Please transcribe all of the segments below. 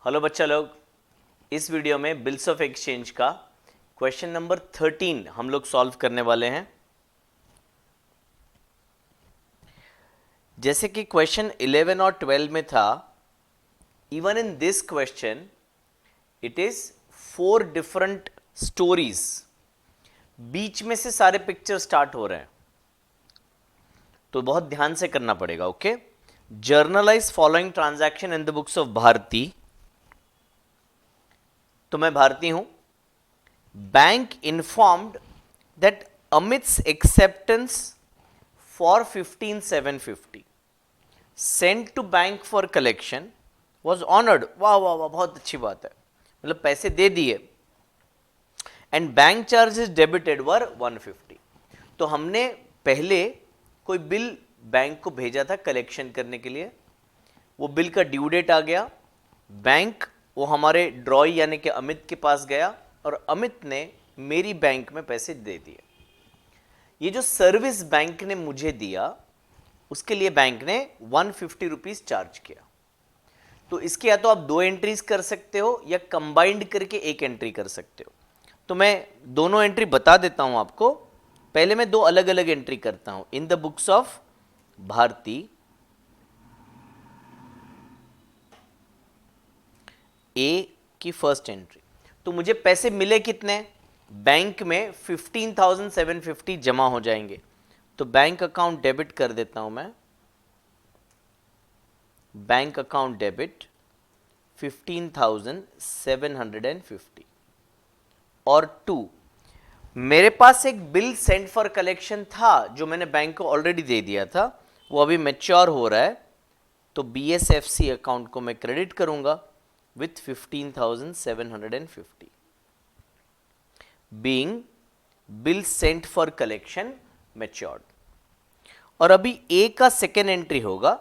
Hello बच्चा लोग, इस वीडियो में बिल्स ऑफ एक्सचेंज का क्वेश्चन नंबर 13 हम लोग सॉल्व करने वाले हैं। जैसे कि क्वेश्चन 11 और 12 में था, even in this question it is 4 different stories. बीच में से सारे पिक्चर स्टार्ट हो रहे हैं, तो बहुत ध्यान से करना पड़ेगा। Okay, journalise following transaction in the books of Bharti. तो मैं भारती हूं। Bank informed that Amit's acceptance for 15,750 sent to bank for collection was honoured. वाह वाह वाह, बहुत अच्छी बात है, मतलब पैसे दे दिए। एंड बैंक चार्जेस डेबिटेड वर 150। तो हमने पहले कोई बिल बैंक को भेजा था कलेक्शन करने के लिए, वो बिल का ड्यू डेट आ गया। बैंक वो हमारे ड्रॉई यानी कि अमित के पास गया और अमित ने मेरी बैंक में पैसे दे दिए। ये जो सर्विस बैंक ने मुझे दिया उसके लिए बैंक ने 150 रुपीज चार्ज किया। तो इसके या तो आप 2 एंट्रीज कर सकते हो या कंबाइंड करके एक एंट्री कर सकते हो। तो मैं दोनों एंट्री बता देता हूं आपको। पहले मैं 2 अलग अलग एंट्री करता हूं। In the books of Bharti a की फर्स्ट एंट्री, तो मुझे पैसे मिले कितने? बैंक में 15,750 जमा हो जाएंगे। तो बैंक अकाउंट डेबिट कर देता हूं मैं। Bank account debit 15,750। और 2, मेरे पास एक बिल सेंड फॉर कलेक्शन था जो मैंने बैंक को ऑलरेडी दे दिया था, वो अभी मैच्योर हो रहा है, तो BSFC अकाउंट को मैं क्रेडिट करूंगा with 15,750 being bill sent for collection matured। और अभी ए का सेकेंड एंट्री होगा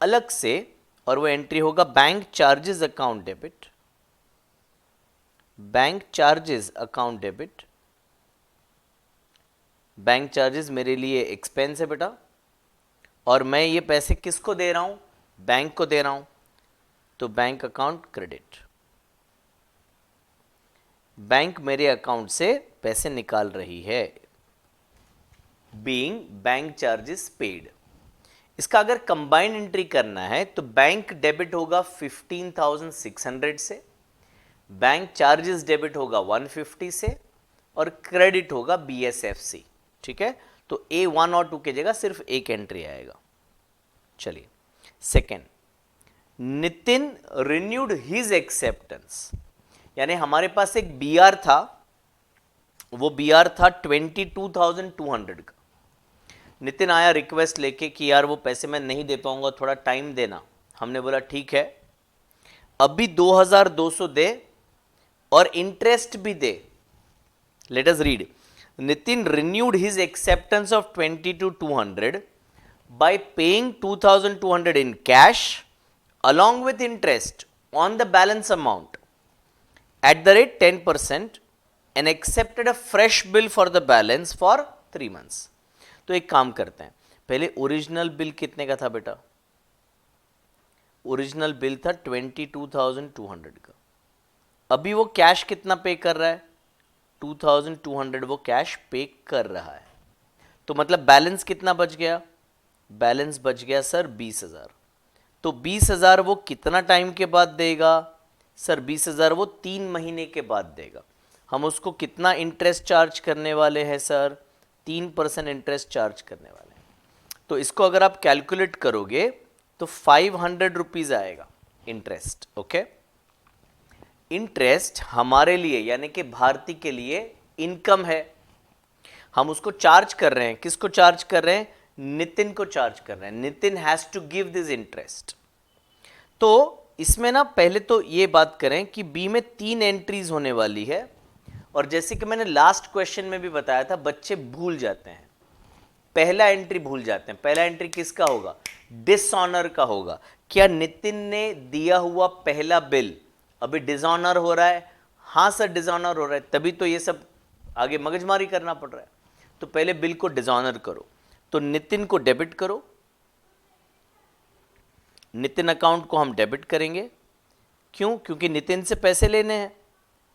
अलग से, और वो एंट्री होगा bank charges account debit. Bank charges account debit. Bank charges मेरे लिए एक्सपेंस है बेटा, और मैं ये पैसे किसको दे रहा हूं? बैंक को दे रहा हूं, तो बैंक अकाउंट क्रेडिट। बैंक मेरे अकाउंट से पैसे निकाल रही है, बीइंग बैंक चार्जेस पेड। इसका अगर कंबाइंड एंट्री करना है तो बैंक डेबिट होगा 15,600 से, बैंक चार्जेस डेबिट होगा 150 से, और क्रेडिट होगा BSFC। ठीक है, तो A1 और 2 की जगह सिर्फ एक एंट्री आएगा। चलिए second, Nitin renewed his acceptance. यानी हमारे पास एक BR था, वो BR था 22,200 का। नितिन आया रिक्वेस्ट लेके कि यार वो पैसे मैं नहीं दे पाऊंगा, थोड़ा टाइम देना। हमने बोला ठीक है, अभी 2,200 दे और इंटरेस्ट भी दे। Let us read. Nitin renewed his acceptance of 22,200 by paying 2,200 in cash along with interest on the balance amount at the rate 10% and accepted a fresh bill for the balance for 3 months। तो एक काम करते हैं, पहले original bill कितने का था बेटा? ओरिजिनल बिल था 22,200 का। अभी वो कैश कितना पे कर रहा है? 2,200 वो कैश पे कर रहा है। तो मतलब बैलेंस कितना बच गया? बैलेंस बच गया सर 20,000। तो 20,000 वो कितना टाइम के बाद देगा? सर 20,000 वो 3 महीने के बाद देगा। हम उसको कितना इंटरेस्ट चार्ज करने वाले हैं सर? 3% इंटरेस्ट चार्ज करने वाले हैं। तो इसको अगर आप कैलकुलेट करोगे तो 500 रुपीज आएगा इंटरेस्ट। ओके, इंटरेस्ट हमारे लिए यानी कि भारती के लिए इनकम है। हम उसको चार्ज कर रहे हैं। किसको चार्ज कर रहे हैं? नितिन को चार्ज कर रहे हैं। Nitin has to give this interest. तो इसमें ना पहले तो ये बात करें कि बी में 3 एंट्रीज होने वाली है, और जैसे कि मैंने लास्ट क्वेश्चन में भी बताया था, बच्चे भूल जाते हैं, पहला एंट्री भूल जाते हैं। पहला एंट्री किसका होगा? डिसऑनर का होगा। क्या नितिन ने दिया हुआ पहला बिल अभी डिसऑनर हो रहा है? हाँ सर डिसऑनर हो रहा है, तभी तो ये सब आगे मगजमारी करना पड़ रहा है। तो पहले बिल को डिसऑनर करो। तो नितिन को डेबिट करो, नितिन अकाउंट को हम डेबिट करेंगे क्यों? क्योंकि नितिन से पैसे लेने हैं।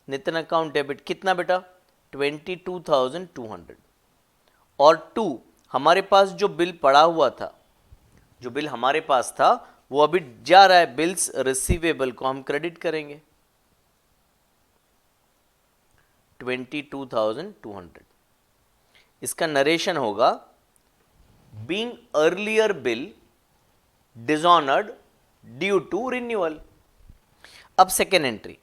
नितिन अकाउंट डेबिट कितना बेटा? 22,200। और 2 हमारे पास जो बिल पड़ा हुआ था, जो बिल हमारे पास था वो अभी जा रहा है, बिल्स रिसीवेबल को हम क्रेडिट करेंगे 22,200। इसका नरेशन होगा being earlier bill dishonoured due to renewal. अब सेकेंड एंट्री,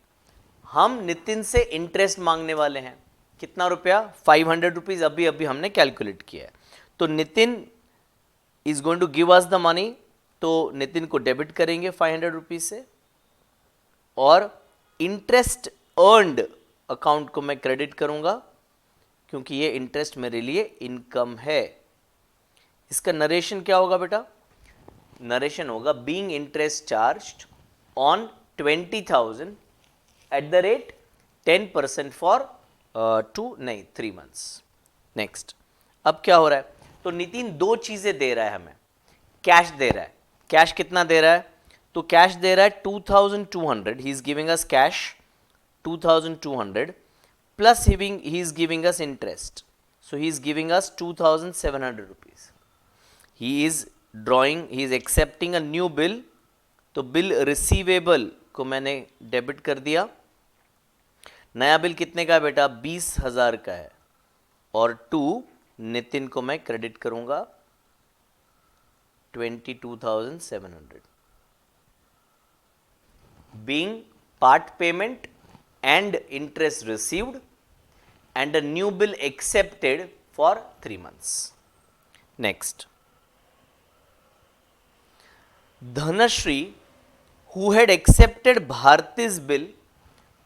हम नितिन से इंटरेस्ट मांगने वाले हैं। कितना रुपया? 500 रुपीज। अभी अभी हमने कैलकुलेट किया है। तो Nitin is going to give us the money, तो नितिन को डेबिट करेंगे 500 रुपीज से, और इंटरेस्ट अर्नड अकाउंट को मैं क्रेडिट करूंगा क्योंकि ये इंटरेस्ट मेरे लिए इनकम है। इसका नरेशन क्या होगा बेटा? नरेशन होगा being interest charged on 20,000 at the rate 10% for 3 months. Next, अब क्या हो रहा है? तो नितिन दो चीजें दे रहा है हमें। कैश दे रहा है। कैश कितना दे रहा है? तो कैश दे रहा है 2,200। He is giving us cash 2,200 plus he is giving us interest. So he is giving us 2,700 rupees. He is accepting a new bill. तो बिल रिसीवेबल को मैंने डेबिट कर दिया। नया बिल कितने का है बेटा? 20,000 का है, और 2 नितिन को मैं क्रेडिट करूंगा 22,700। Being part payment and interest received and a new bill accepted for 3 months. Next, Dhanashri, who had accepted Bharti's bill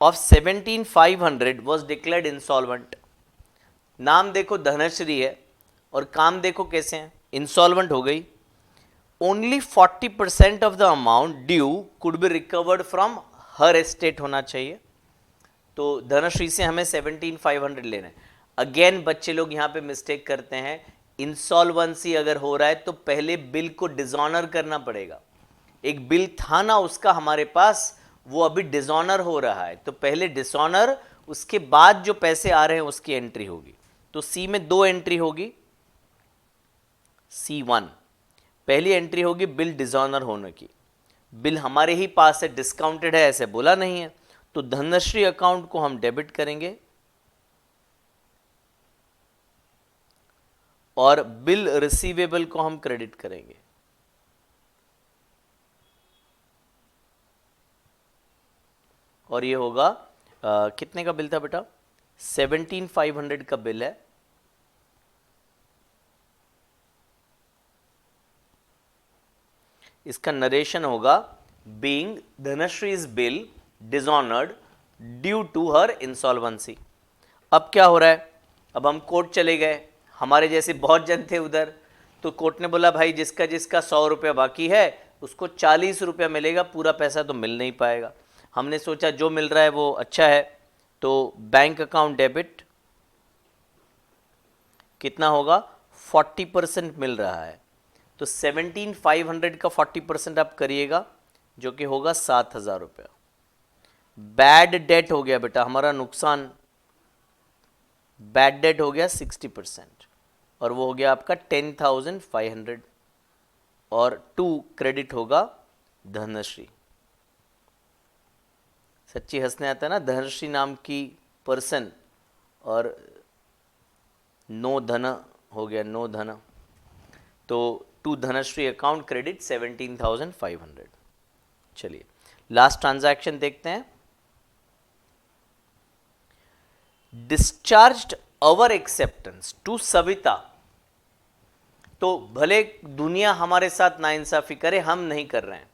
of 17,500 was declared insolvent. नाम देखो धनश्री है और काम देखो कैसे हैं, इंसॉल्वेंट हो गई। Only 40% of the amount due could be recovered from her estate होना चाहिए। तो धनश्री से हमें 17,500 लेना है। अगेन बच्चे लोग यहाँ पे मिस्टेक करते हैं। इंसॉल्वेंसी अगर हो रहा है तो पहले बिल को डिसऑनर करना पड़ेगा। एक बिल था ना उसका हमारे पास, वो अभी डिसऑनर हो रहा है, तो पहले डिसऑनर, उसके बाद जो पैसे आ रहे हैं उसकी एंट्री होगी। तो सी में 2 एंट्री होगी। C1 पहली एंट्री होगी बिल डिसऑनर होने की। बिल हमारे ही पास है, डिस्काउंटेड है ऐसे बोला नहीं है, तो धनश्री अकाउंट को हम डेबिट करेंगे और बिल रिसीवेबल को हम क्रेडिट करेंगे। और ये होगा कितने का बिल था बेटा? 17,500 का बिल है। इसका नरेशन होगा being Dhanashree's bill dishonoured due to her insolvency. अब क्या हो रहा है? अब हम कोर्ट चले गए, हमारे जैसे बहुत जन थे उधर, तो कोर्ट ने बोला भाई जिसका जिसका 100 रुपया बाकी है उसको 40 रुपया मिलेगा, पूरा पैसा तो मिल नहीं पाएगा। हमने सोचा जो मिल रहा है वो अच्छा है, तो बैंक अकाउंट डेबिट कितना होगा? 40% मिल रहा है, तो 17,500 का 40% आप करिएगा जो कि होगा 7,000 रुपया। बैड डेट हो गया बेटा, हमारा नुकसान, बैड डेट हो गया 60%, और वो हो गया आपका 10,500, और 2 क्रेडिट होगा धनश्री। सच्ची हंसने आता है ना, धनश्री नाम की पर्सन, और नो धन हो गया, नो धन, तो 2 धनश्री अकाउंट क्रेडिट 17,500। चलिए लास्ट ट्रांजैक्शन देखते हैं। Discharged our acceptance to Savita. तो भले दुनिया हमारे साथ नाइंसाफी करे, हम नहीं कर रहे हैं।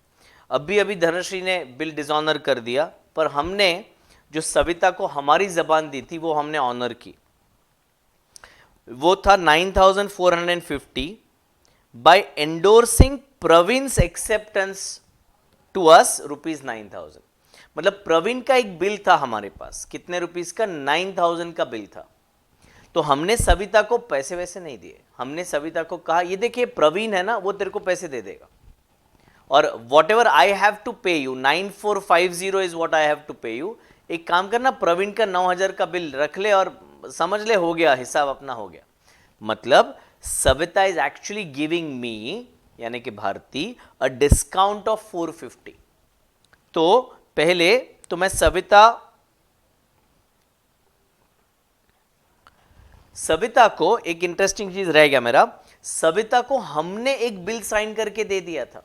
अभी अभी धनश्री ने बिल डिसऑनर कर दिया, पर हमने जो सविता को हमारी जबान दी थी वो हमने ऑनर की। वो था 9,450 by endorsing Praveen's acceptance to us ₹9,000। मतलब प्रवीण का एक बिल था हमारे पास, कितने रुपीस का? 9,000 का बिल था। तो हमने सविता को पैसे वैसे नहीं दिए, हमने सविता को कहा ये देखिए प्रवीण है ना, वो तेरे को पैसे दे देगा। और whatever I have to pay you 9450 is what I have to pay you. एक काम करना, प्रवीण का 9000 का बिल रख ले और समझ ले हो गया, हिसाब अपना हो गया। मतलब Savita is actually giving me, यानी कि भारती, अ डिस्काउंट ऑफ 450। तो पहले तो मैं सविता को एक इंटरेस्टिंग चीज रह गया मेरा, सविता को हमने एक बिल साइन करके दे दिया था,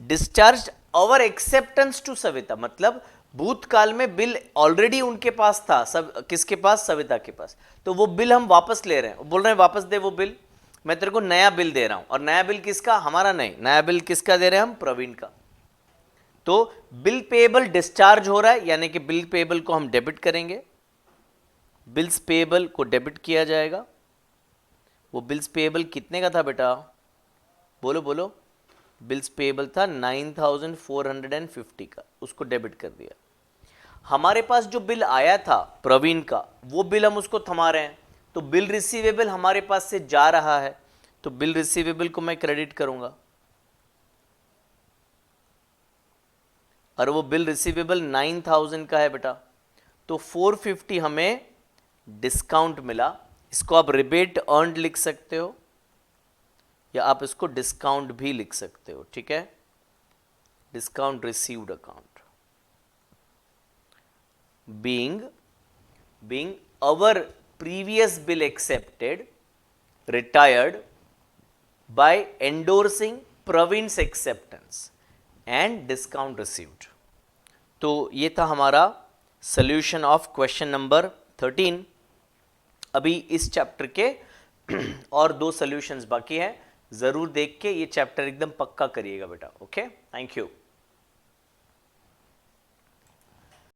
discharge our acceptance to Savita. मतलब भूतकाल में बिल ऑलरेडी उनके पास था, सब किसके पास, सविता के पास। तो वो बिल हम वापस ले रहे हैं, बोल रहे हैं वापस दे वो बिल, मैं तेरे को नया बिल दे रहा हूं। और नया बिल किसका, हमारा नहीं, नया बिल किसका दे रहे हैं हम, प्रवीण का। तो बिल पेएबल डिस्चार्ज हो रहा है, यानी कि बिल पेएबल को हम डेबिट करेंगे, बिल्स पेएबल को डेबिट किया जाएगा। वो बिल्स पेएबल कितने का था बेटा, बोलो बोलो, बिल्स पेएबल था 9450 का, उसको डेबिट कर दिया। हमारे पास जो बिल आया था प्रवीण का, वो बिल हम उसको थमा रहे हैं, तो बिल रिसीवेबल हमारे पास से जा रहा है, तो बिल रिसीवेबल को मैं क्रेडिट करूंगा, और वो बिल रिसीवेबल 9000 का है बेटा। तो 450 हमें डिस्काउंट मिला। इसको आप रिबेट अर्नड लिख सकते हो, या आप इसको डिस्काउंट भी लिख सकते हो, ठीक है, discount received account. being our previous bill accepted, retired by endorsing Praveen's acceptance and discount received। तो ये था हमारा solution of question number 13। अभी इस चैप्टर के और 2 सॉल्यूशंस बाकी हैं, जरूर देख के ये चैप्टर एकदम पक्का करिएगा बेटा। Okay, thank you.